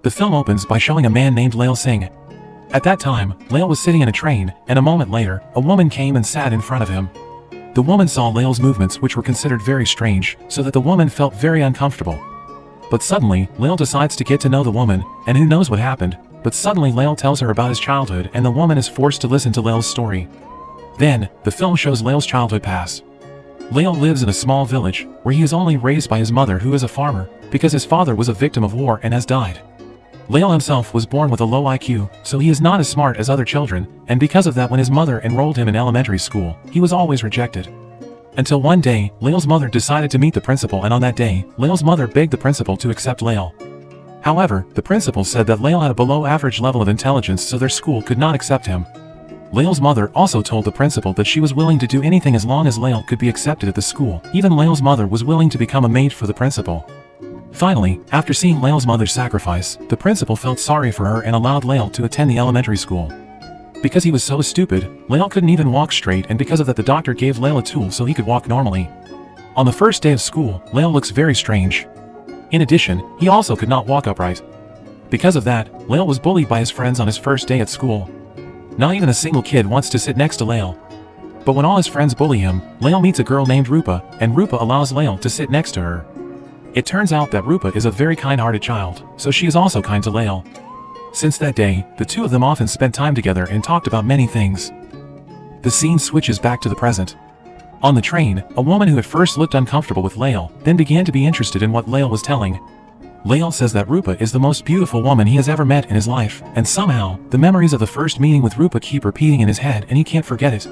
The film opens by showing a man named Lail Singh. At that time, Lail was sitting in a train, and a moment later, a woman came and sat in front of him. The woman saw Lail's movements, which were considered very strange, so that the woman felt very uncomfortable. But suddenly, Lail decides to get to know the woman, and who knows what happened, but suddenly Lail tells her about his childhood and the woman is forced to listen to Lail's story. Then, the film shows Lail's childhood past. Lail lives in a small village, where he is only raised by his mother who is a farmer, because his father was a victim of war and has died. Lail himself was born with a low IQ, so he is not as smart as other children, and because of that when his mother enrolled him in elementary school, he was always rejected. Until one day, Lail's mother decided to meet the principal, and on that day, Lail's mother begged the principal to accept Lail. However, the principal said that Lail had a below-average level of intelligence, so their school could not accept him. Lail's mother also told the principal that she was willing to do anything as long as Lail could be accepted at the school. Even Lail's mother was willing to become a maid for the principal. Finally, after seeing Lail's mother's sacrifice, the principal felt sorry for her and allowed Lail to attend the elementary school. Because he was so stupid, Lail couldn't even walk straight, and because of that the doctor gave Lail a tool so he could walk normally. On the first day of school, Lail looks very strange. In addition, he also could not walk upright. Because of that, Lail was bullied by his friends on his first day at school. Not even a single kid wants to sit next to Lail. But when all his friends bully him, Lail meets a girl named Rupa, and Rupa allows Lail to sit next to her. It turns out that Rupa is a very kind-hearted child, so she is also kind to Lail. Since that day, the two of them often spent time together and talked about many things. The scene switches back to the present. On the train, a woman who at first looked uncomfortable with Lail, then began to be interested in what Lail was telling. Lail says that Rupa is the most beautiful woman he has ever met in his life, and somehow, the memories of the first meeting with Rupa keep repeating in his head and he can't forget it.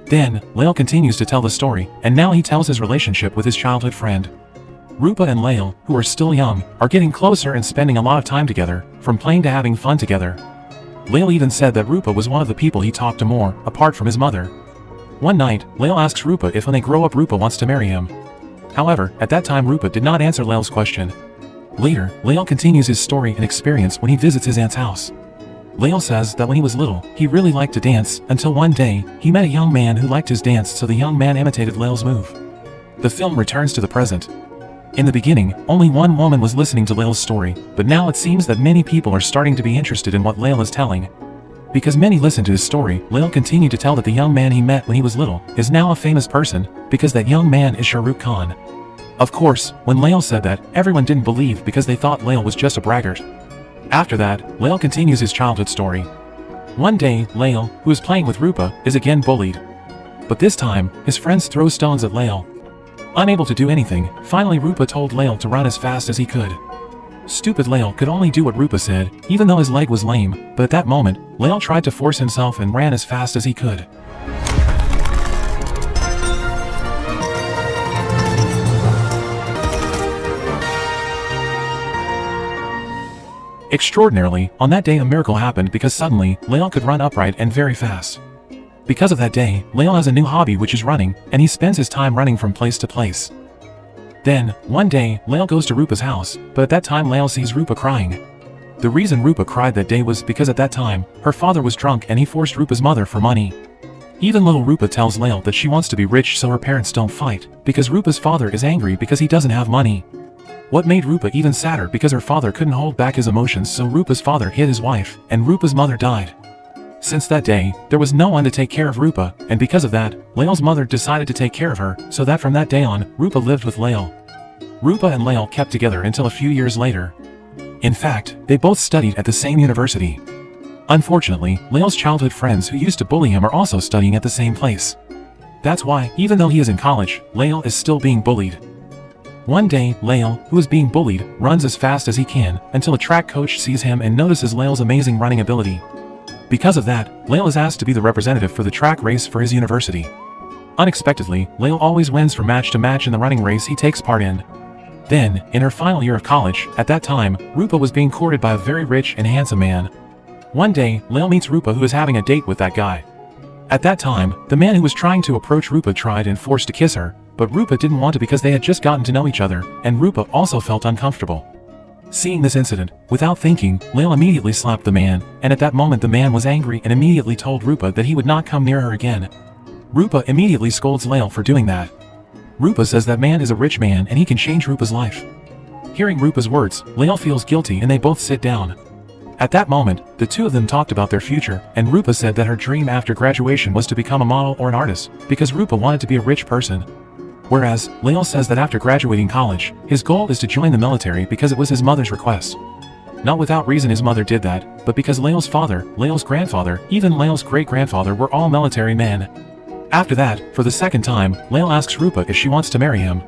Then, Lail continues to tell the story, and now he tells his relationship with his childhood friend. Rupa and Lail, who are still young, are getting closer and spending a lot of time together, from playing to having fun together. Lail even said that Rupa was one of the people he talked to more, apart from his mother. One night, Lail asks Rupa if when they grow up Rupa wants to marry him. However, at that time Rupa did not answer Lail's question. Later, Lail continues his story and experience when he visits his aunt's house. Lail says that when he was little, he really liked to dance, until one day, he met a young man who liked his dance, so the young man imitated Lail's move. The film returns to the present. In the beginning, only one woman was listening to Lail's story, but now it seems that many people are starting to be interested in what Lail is telling. Because many listen to his story, Lail continued to tell that the young man he met when he was little is now a famous person, because that young man is Shah Rukh Khan. Of course, when Lail said that, everyone didn't believe because they thought Lail was just a braggart. After that, Lail continues his childhood story. One day, Lail, who is playing with Rupa, is again bullied. But this time, his friends throw stones at Lail. Unable to do anything, finally Rupa told Lail to run as fast as he could. Stupid Lail could only do what Rupa said, even though his leg was lame, but at that moment, Lail tried to force himself and ran as fast as he could. Extraordinarily, on that day a miracle happened because suddenly, Lail could run upright and very fast. Because of that day, Lail has a new hobby which is running, and he spends his time running from place to place. Then, one day, Lail goes to Rupa's house, but at that time Lail sees Rupa crying. The reason Rupa cried that day was because at that time, her father was drunk and he forced Rupa's mother for money. Even little Rupa tells Lail that she wants to be rich so her parents don't fight, because Rupa's father is angry because he doesn't have money. What made Rupa even sadder because her father couldn't hold back his emotions, so Rupa's father hit his wife, and Rupa's mother died. Since that day, there was no one to take care of Rupa, and because of that, Lail's mother decided to take care of her, so that from that day on, Rupa lived with Lail. Rupa and Lail kept together until a few years later. In fact, they both studied at the same university. Unfortunately, Lail's childhood friends who used to bully him are also studying at the same place. That's why, even though he is in college, Lail is still being bullied. One day, Lail, who is being bullied, runs as fast as he can, until a track coach sees him and notices Lail's amazing running ability. Because of that, Lail is asked to be the representative for the track race for his university. Unexpectedly, Lail always wins from match to match in the running race he takes part in. Then, in her final year of college, at that time, Rupa was being courted by a very rich and handsome man. One day, Lail meets Rupa who is having a date with that guy. At that time, the man who was trying to approach Rupa tried and forced to kiss her, but Rupa didn't want to because they had just gotten to know each other, and Rupa also felt uncomfortable. Seeing this incident, without thinking, Lail immediately slapped the man, and at that moment the man was angry and immediately told Rupa that he would not come near her again. Rupa immediately scolds Lail for doing that. Rupa says that man is a rich man and he can change Rupa's life. Hearing Rupa's words, Lael feels guilty and they both sit down. At that moment, the two of them talked about their future, and Rupa said that her dream after graduation was to become a model or an artist, because Rupa wanted to be a rich person. Whereas, Lael says that after graduating college, his goal is to join the military because it was his mother's request. Not without reason his mother did that, but because Lael's father, Lael's grandfather, even Lael's great-grandfather were all military men. After that, for the second time, Lael asks Rupa if she wants to marry him.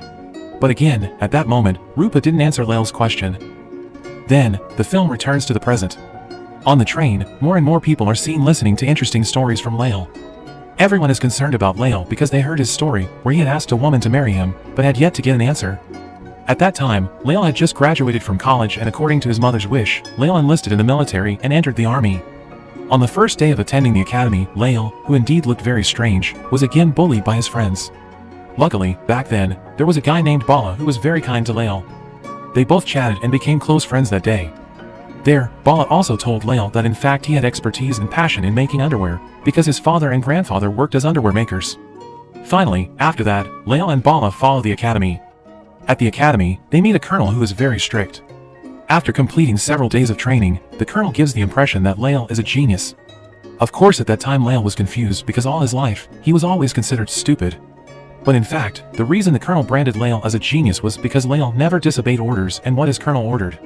But again, at that moment, Rupa didn't answer Lael's question. Then, the film returns to the present. On the train, more and more people are seen listening to interesting stories from Lael. Everyone is concerned about Lael because they heard his story, where he had asked a woman to marry him, but had yet to get an answer. At that time, Lael had just graduated from college and according to his mother's wish, Lael enlisted in the military and entered the army. On the first day of attending the academy, Lael, who indeed looked very strange, was again bullied by his friends. Luckily, back then, there was a guy named Bala who was very kind to Lael. They both chatted and became close friends that day. There, Bala also told Lael that in fact he had expertise and passion in making underwear, because his father and grandfather worked as underwear makers. Finally, after that, Lael and Bala follow the academy. At the academy, they meet a colonel who is very strict. After completing several days of training, the colonel gives the impression that Lael is a genius. Of course at that time Lael was confused because all his life, he was always considered stupid. But in fact, the reason the colonel branded Lael as a genius was because Lael never disobeyed orders and what his colonel ordered.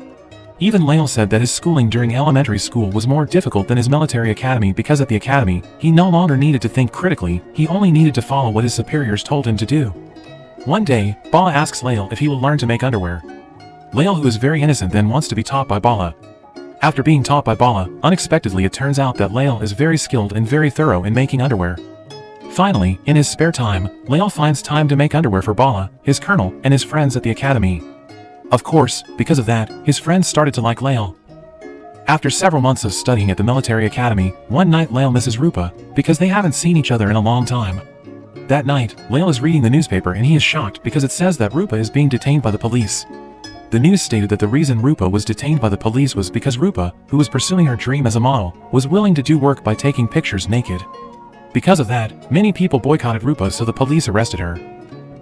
Even Lael said that his schooling during elementary school was more difficult than his military academy because at the academy, he no longer needed to think critically, he only needed to follow what his superiors told him to do. One day, Bala asks Lael if he will learn to make underwear. Lael, who is very innocent, then wants to be taught by Bala. After being taught by Bala, unexpectedly it turns out that Lael is very skilled and very thorough in making underwear. Finally, in his spare time, Lael finds time to make underwear for Bala, his colonel, and his friends at the academy. Of course, because of that, his friends started to like Lael. After several months of studying at the military academy, one night Lael misses Rupa, because they haven't seen each other in a long time. That night, Lael is reading the newspaper and he is shocked because it says that Rupa is being detained by the police. The news stated that the reason Rupa was detained by the police was because Rupa, who was pursuing her dream as a model, was willing to do work by taking pictures naked. Because of that, many people boycotted Rupa, so the police arrested her.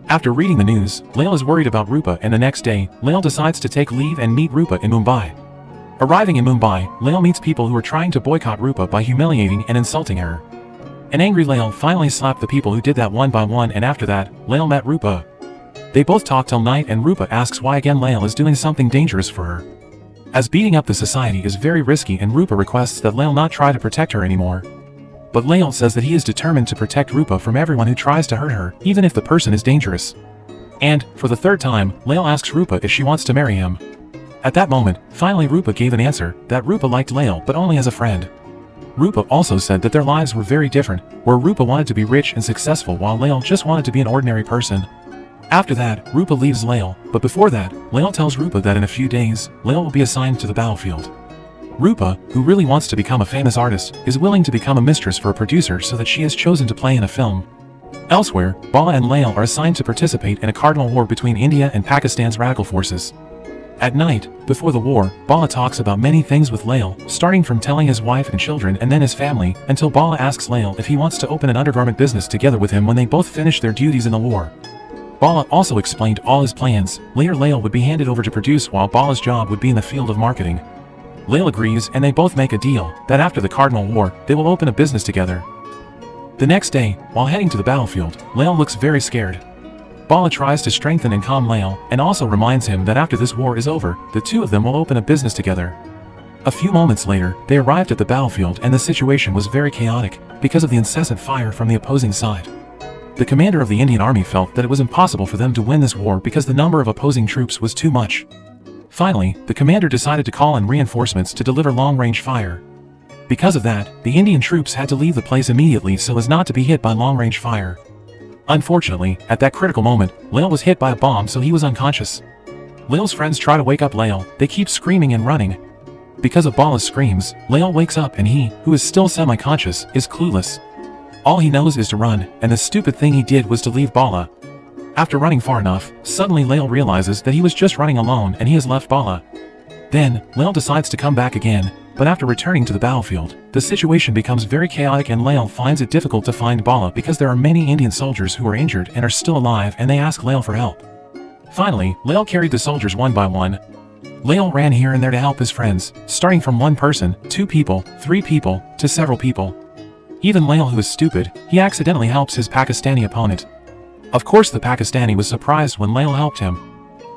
After reading the news, Lael is worried about Rupa, and the next day, Lael decides to take leave and meet Rupa in Mumbai. Arriving in Mumbai, Lael meets people who are trying to boycott Rupa by humiliating and insulting her. An angry Lael finally slapped the people who did that one by one, and after that, Lael met Rupa. They both talk till night and Rupa asks why again Lael is doing something dangerous for her. As beating up the society is very risky and Rupa requests that Lael not try to protect her anymore. But Lael says that he is determined to protect Rupa from everyone who tries to hurt her, even if the person is dangerous. And, for the third time, Lael asks Rupa if she wants to marry him. At that moment, finally Rupa gave an answer, that Rupa liked Lael but only as a friend. Rupa also said that their lives were very different, where Rupa wanted to be rich and successful while Lael just wanted to be an ordinary person. After that, Rupa leaves Lael, but before that, Lael tells Rupa that in a few days, Lael will be assigned to the battlefield. Rupa, who really wants to become a famous artist, is willing to become a mistress for a producer so that she is chosen to play in a film. Elsewhere, Bala and Lael are assigned to participate in a cardinal war between India and Pakistan's radical forces. At night, before the war, Bala talks about many things with Lael, starting from telling his wife and children and then his family, until Bala asks Lael if he wants to open an undergarment business together with him when they both finish their duties in the war. Bala also explained all his plans. Later Lael would be handed over to produce while Bala's job would be in the field of marketing. Lael agrees and they both make a deal, that after the Cardinal War, they will open a business together. The next day, while heading to the battlefield, Lael looks very scared. Bala tries to strengthen and calm Lael, and also reminds him that after this war is over, the two of them will open a business together. A few moments later, they arrived at the battlefield and the situation was very chaotic, because of the incessant fire from the opposing side. The commander of the Indian army felt that it was impossible for them to win this war because the number of opposing troops was too much. Finally, the commander decided to call in reinforcements to deliver long-range fire. Because of that, the Indian troops had to leave the place immediately so as not to be hit by long-range fire. Unfortunately, at that critical moment, Lael was hit by a bomb so he was unconscious. Lael's friends try to wake up Lael, they keep screaming and running. Because of Bala's screams, Lael wakes up and he, who is still semi-conscious, is clueless. All he knows is to run, and the stupid thing he did was to leave Bala. After running far enough, suddenly Lael realizes that he was just running alone and he has left Bala. Then, Lael decides to come back again, but after returning to the battlefield, the situation becomes very chaotic and Lael finds it difficult to find Bala because there are many Indian soldiers who are injured and are still alive and they ask Lael for help. Finally, Lael carried the soldiers one by one. Lael ran here and there to help his friends, starting from one person, 2 people, 3 people, to several people. Even Lael, who is stupid, he accidentally helps his Pakistani opponent. Of course the Pakistani was surprised when Lael helped him.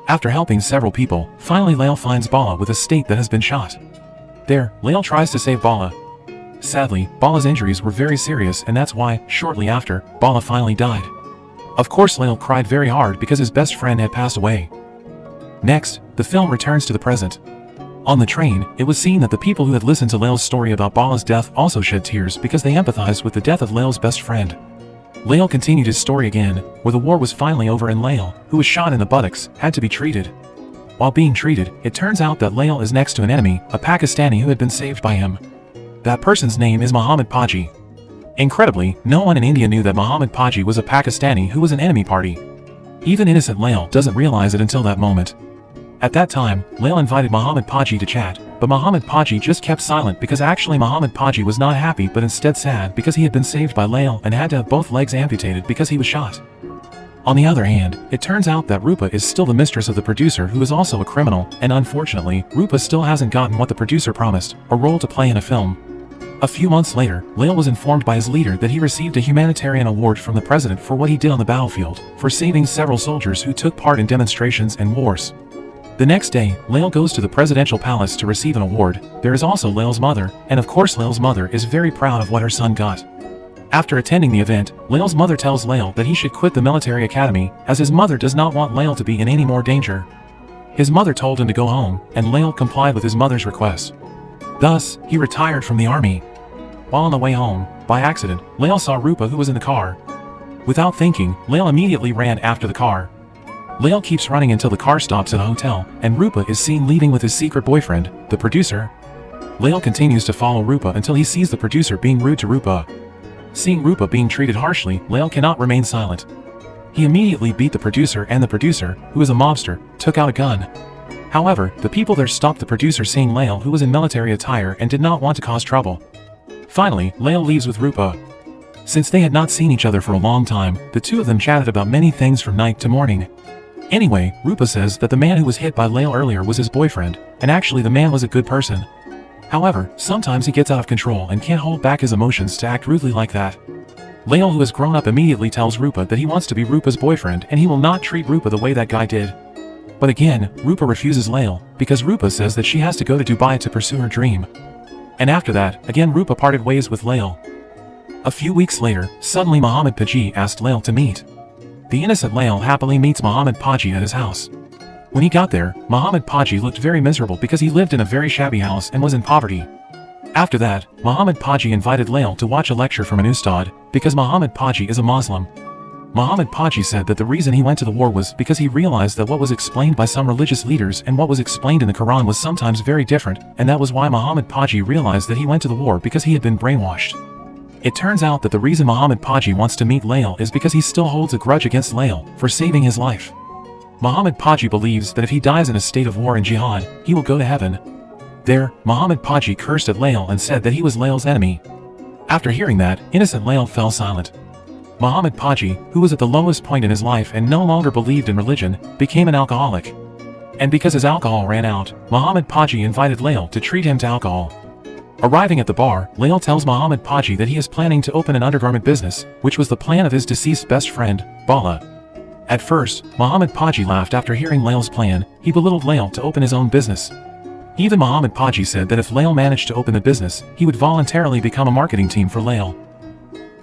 After helping several people, finally Lael finds Bala with a state that has been shot. There, Lael tries to save Bala. Sadly, Bala's injuries were very serious, and that's why, shortly after, Bala finally died. Of course Lael cried very hard because his best friend had passed away. Next, the film returns to the present. On the train, it was seen that the people who had listened to Lael's story about Bala's death also shed tears because they empathized with the death of Lael's best friend. Lael continued his story again, where the war was finally over and Lael, who was shot in the buttocks, had to be treated. While being treated, it turns out that Lael is next to an enemy, a Pakistani who had been saved by him. That person's name is Muhammad Paji. Incredibly, no one in India knew that Muhammad Paji was a Pakistani who was an enemy party. Even innocent Lael doesn't realize it until that moment. At that time, Lael invited Muhammad Paji to chat, but Muhammad Paji just kept silent because actually Muhammad Paji was not happy but instead sad because he had been saved by Lael and had to have both legs amputated because he was shot. On the other hand, it turns out that Rupa is still the mistress of the producer, who is also a criminal, and unfortunately, Rupa still hasn't gotten what the producer promised, a role to play in a film. A few months later, Lael was informed by his leader that he received a humanitarian award from the president for what he did on the battlefield, for saving several soldiers who took part in demonstrations and wars. The next day, Lael goes to the presidential palace to receive an award. There is also Lael's mother, and of course Lael's mother is very proud of what her son got. After attending the event, Lael's mother tells Lael that he should quit the military academy, as his mother does not want Lael to be in any more danger. His mother told him to go home, and Lael complied with his mother's request. Thus, he retired from the army. While on the way home, by accident, Lael saw Rupa, who was in the car. Without thinking, Lael immediately ran after the car. Lael keeps running until the car stops at a hotel, and Rupa is seen leaving with his secret boyfriend, the producer. Lael continues to follow Rupa until he sees the producer being rude to Rupa. Seeing Rupa being treated harshly, Lael cannot remain silent. He immediately beat the producer, and the producer, who is a mobster, took out a gun. However, the people there stopped the producer, seeing Lael, who was in military attire and did not want to cause trouble. Finally, Lael leaves with Rupa. Since they had not seen each other for a long time, the two of them chatted about many things from night to morning. Anyway, Rupa says that the man who was hit by Lael earlier was his boyfriend, and actually the man was a good person. However, sometimes he gets out of control and can't hold back his emotions to act rudely like that. Lael, who has grown up, immediately tells Rupa that he wants to be Rupa's boyfriend and he will not treat Rupa the way that guy did. But again, Rupa refuses Lael, because Rupa says that she has to go to Dubai to pursue her dream. And after that, again Rupa parted ways with Lael. A few weeks later, suddenly Muhammad Paji asked Lael to meet. The innocent Lael happily meets Muhammad Paji at his house. When he got there, Muhammad Paji looked very miserable because he lived in a very shabby house and was in poverty. After that, Muhammad Paji invited Lael to watch a lecture from an ustad, because Muhammad Paji is a Muslim. Muhammad Paji said that the reason he went to the war was because he realized that what was explained by some religious leaders and what was explained in the Quran was sometimes very different, and that was why Muhammad Paji realized that he went to the war because he had been brainwashed. It turns out that the reason Muhammad Paji wants to meet Lael is because he still holds a grudge against Lael for saving his life. Muhammad Paji believes that if he dies in a state of war and jihad, he will go to heaven. There, Muhammad Paji cursed at Lael and said that he was Lael's enemy. After hearing that, innocent Lael fell silent. Muhammad Paji, who was at the lowest point in his life and no longer believed in religion, became an alcoholic. And because his alcohol ran out, Muhammad Paji invited Lael to treat him to alcohol. Arriving at the bar, Lael tells Muhammad Paji that he is planning to open an undergarment business, which was the plan of his deceased best friend, Bala. At first, Muhammad Paji laughed after hearing Lael's plan. He belittled Lael to open his own business. Even Muhammad Paji said that if Lael managed to open the business, he would voluntarily become a marketing team for Lael.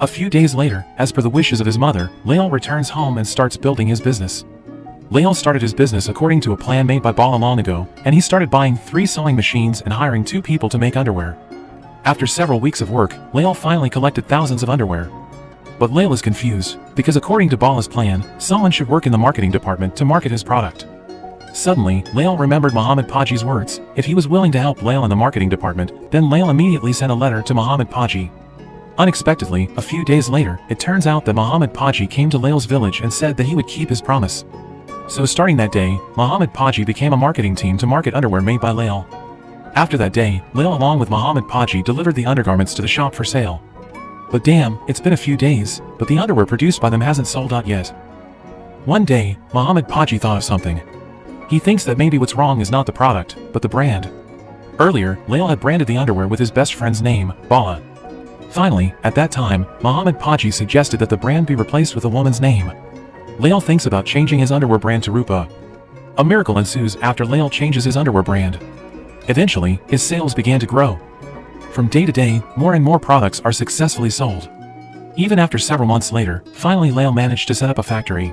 A few days later, as per the wishes of his mother, Lael returns home and starts building his business. Lael started his business according to a plan made by Bala long ago, and he started buying 3 sewing machines and hiring 2 people to make underwear. After several weeks of work, Lael finally collected thousands of underwear. But Lael is confused, because according to Bala's plan, someone should work in the marketing department to market his product. Suddenly, Lael remembered Muhammad Paji's words. If he was willing to help Lael in the marketing department, then Lael immediately sent a letter to Muhammad Paji. Unexpectedly, a few days later, it turns out that Muhammad Paji came to Lael's village and said that he would keep his promise. So starting that day, Muhammad Paji became a marketing team to market underwear made by Lael. After that day, Lael along with Muhammad Paji delivered the undergarments to the shop for sale. But damn, it's been a few days, but the underwear produced by them hasn't sold out yet. One day, Muhammad Paji thought of something. He thinks that maybe what's wrong is not the product, but the brand. Earlier, Lael had branded the underwear with his best friend's name, Bala. Finally, at that time, Muhammad Paji suggested that the brand be replaced with a woman's name. Lael thinks about changing his underwear brand to Rupa. A miracle ensues after Lael changes his underwear brand. Eventually, his sales began to grow. From day to day, more and more products are successfully sold. Even after several months later, finally Lael managed to set up a factory.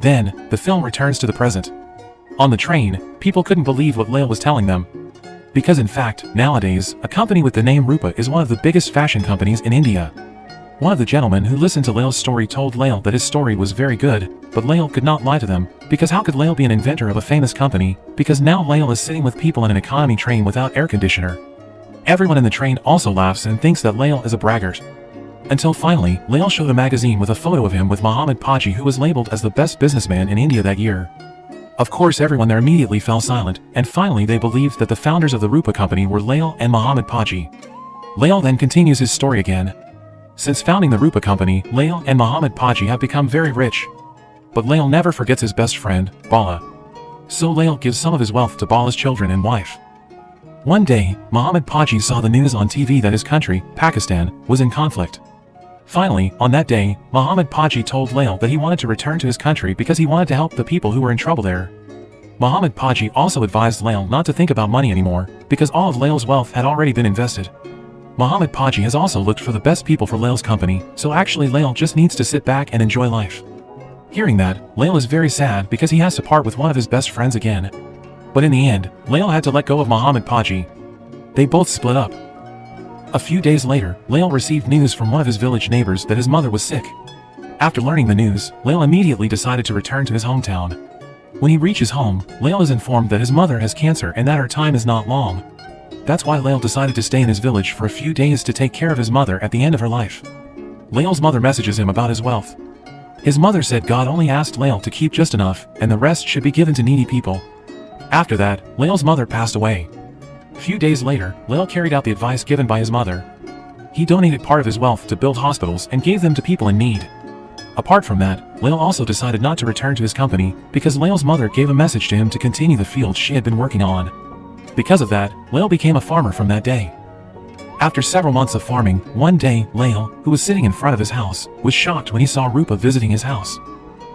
Then, the film returns to the present. On the train, people couldn't believe what Lael was telling them. Because in fact, nowadays, a company with the name Rupa is one of the biggest fashion companies in India. One of the gentlemen who listened to Lael's story told Lael that his story was very good, but Lael could not lie to them, because how could Lael be an inventor of a famous company, because now Lael is sitting with people in an economy train without air conditioner. Everyone in the train also laughs and thinks that Lael is a braggart. Until finally, Lael showed a magazine with a photo of him with Muhammad Paji, who was labeled as the best businessman in India that year. Of course, everyone there immediately fell silent, and finally they believed that the founders of the Rupa company were Lael and Muhammad Paji. Lael then continues his story again. Since founding the Rupa company, Lael and Muhammad Paji have become very rich. But Lael never forgets his best friend, Bala. So Lael gives some of his wealth to Bala's children and wife. One day, Muhammad Paji saw the news on TV that his country, Pakistan, was in conflict. Finally, on that day, Muhammad Paji told Lael that he wanted to return to his country because he wanted to help the people who were in trouble there. Muhammad Paji also advised Lael not to think about money anymore, because all of Lael's wealth had already been invested. Muhammad Paji has also looked for the best people for Lael's company, so actually Lael just needs to sit back and enjoy life. Hearing that, Lael is very sad because he has to part with one of his best friends again. But in the end, Lael had to let go of Muhammad Paji. They both split up. A few days later, Lael received news from one of his village neighbors that his mother was sick. After learning the news, Lael immediately decided to return to his hometown. When he reaches home, Lael is informed that his mother has cancer and that her time is not long. That's why Lael decided to stay in his village for a few days to take care of his mother at the end of her life. Lael's mother messages him about his wealth. His mother said God only asked Lael to keep just enough, and the rest should be given to needy people. After that, Lael's mother passed away. A few days later, Lael carried out the advice given by his mother. He donated part of his wealth to build hospitals and gave them to people in need. Apart from that, Lael also decided not to return to his company because Lael's mother gave a message to him to continue the field she had been working on. Because of that, Lael became a farmer from that day. After several months of farming, one day, Lael, who was sitting in front of his house, was shocked when he saw Rupa visiting his house.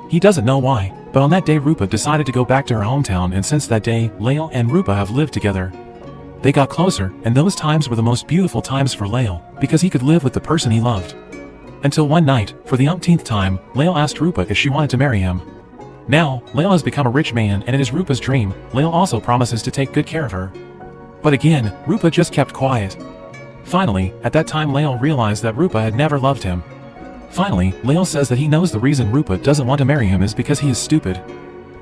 He doesn't know why, but on that day Rupa decided to go back to her hometown, and since that day, Lael and Rupa have lived together. They got closer, and those times were the most beautiful times for Lael, because he could live with the person he loved. Until one night, for the umpteenth time, Lael asked Rupa if she wanted to marry him. Now, Lael has become a rich man, and it is Rupa's dream. Lael also promises to take good care of her. But again, Rupa just kept quiet. Finally, at that time Lael realized that Rupa had never loved him. Finally, Lael says that he knows the reason Rupa doesn't want to marry him is because he is stupid.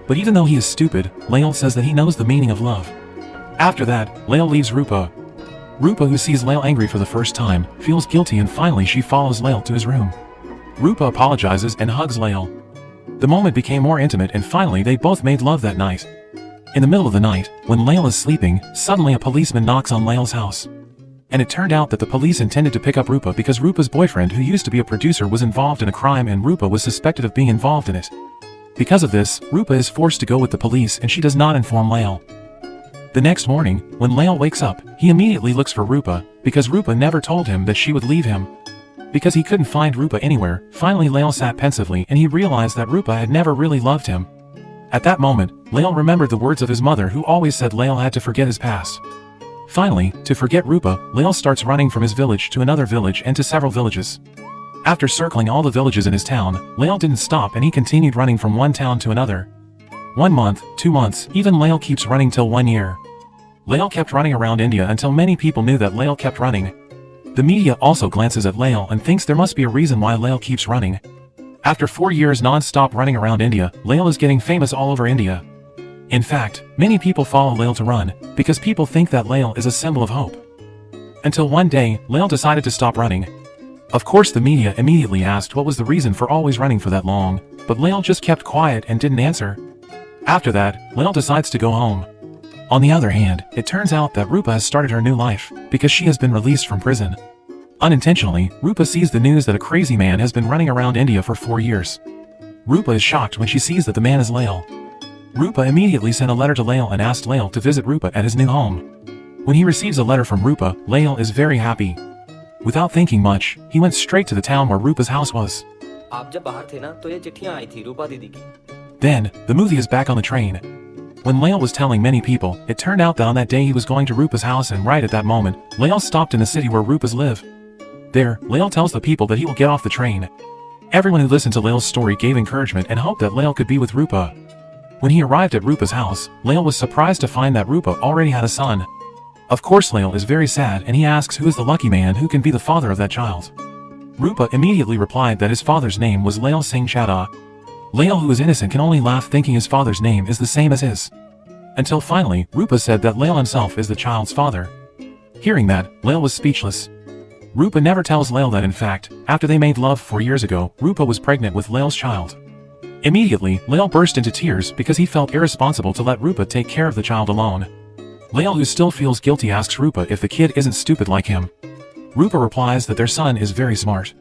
But even though he is stupid, Lael says that he knows the meaning of love. After that, Lael leaves Rupa. Rupa, who sees Lael angry for the first time, feels guilty, and finally she follows Lael to his room. Rupa apologizes and hugs Lael. The moment became more intimate, and finally they both made love that night. In the middle of the night, when Lael is sleeping, suddenly a policeman knocks on Lael's house. And it turned out that the police intended to pick up Rupa because Rupa's boyfriend, who used to be a producer, was involved in a crime, and Rupa was suspected of being involved in it. Because of this, Rupa is forced to go with the police, and she does not inform Lael. The next morning, when Lael wakes up, he immediately looks for Rupa, because Rupa never told him that she would leave him. Because he couldn't find Rupa anywhere, finally Lael sat pensively, and he realized that Rupa had never really loved him. At that moment, Lael remembered the words of his mother, who always said Lael had to forget his past. Finally, to forget Rupa, Lael starts running from his village to another village and to several villages. After circling all the villages in his town, Lael didn't stop, and he continued running from one town to another. 1 month, 2 months, even Lael keeps running till 1 year. Lael kept running around India until many people knew that Lael kept running. The media also glances at Lael and thinks there must be a reason why Lael keeps running. After 4 years non-stop running around India, Lael is getting famous all over India. In fact, many people follow Lael to run, because people think that Lael is a symbol of hope. Until one day, Lael decided to stop running. Of course, the media immediately asked what was the reason for always running for that long, but Lael just kept quiet and didn't answer. After that, Lael decides to go home. On the other hand, it turns out that Rupa has started her new life, because she has been released from prison. Unintentionally, Rupa sees the news that a crazy man has been running around India for 4 years. Rupa is shocked when she sees that the man is Lael. Rupa immediately sent a letter to Lael and asked Lael to visit Rupa at his new home. When he receives a letter from Rupa, Lael is very happy. Without thinking much, he went straight to the town where Rupa's house was. Then, the movie is back on the train. When Lael was telling many people, it turned out that on that day he was going to Rupa's house, and right at that moment, Lael stopped in the city where Rupas live. There, Lael tells the people that he will get off the train. Everyone who listened to Lael's story gave encouragement and hoped that Lael could be with Rupa. When he arrived at Rupa's house, Lael was surprised to find that Rupa already had a son. Of course, Lael is very sad and he asks who is the lucky man who can be the father of that child. Rupa immediately replied that his father's name was Lael Singh Chadha. Lael, who is innocent, can only laugh thinking his father's name is the same as his. Until finally, Rupa said that Lael himself is the child's father. Hearing that, Lael was speechless. Rupa never tells Lael that in fact, after they made love 4 years ago, Rupa was pregnant with Lael's child. Immediately, Lael burst into tears because he felt irresponsible to let Rupa take care of the child alone. Lael, who still feels guilty, asks Rupa if the kid isn't stupid like him. Rupa replies that their son is very smart.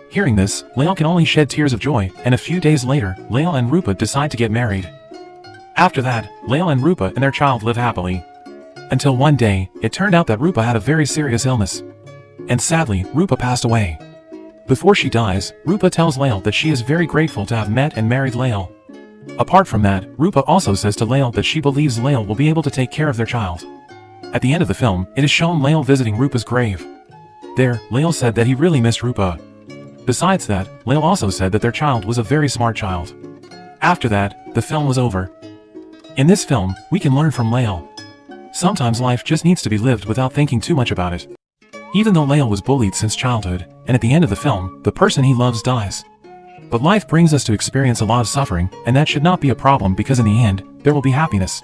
Hearing this, Lael can only shed tears of joy, and a few days later, Lael and Rupa decide to get married. After that, Lael and Rupa and their child live happily. Until one day, it turned out that Rupa had a very serious illness. And sadly, Rupa passed away. Before she dies, Rupa tells Lael that she is very grateful to have met and married Lael. Apart from that, Rupa also says to Lael that she believes Lael will be able to take care of their child. At the end of the film, it is shown Lael visiting Rupa's grave. There, Lael said that he really missed Rupa. Besides that, Lael also said that their child was a very smart child. After that, the film was over. In this film, we can learn from Lael. Sometimes life just needs to be lived without thinking too much about it. Even though Lael was bullied since childhood, and at the end of the film, the person he loves dies. But life brings us to experience a lot of suffering, and that should not be a problem because in the end, there will be happiness.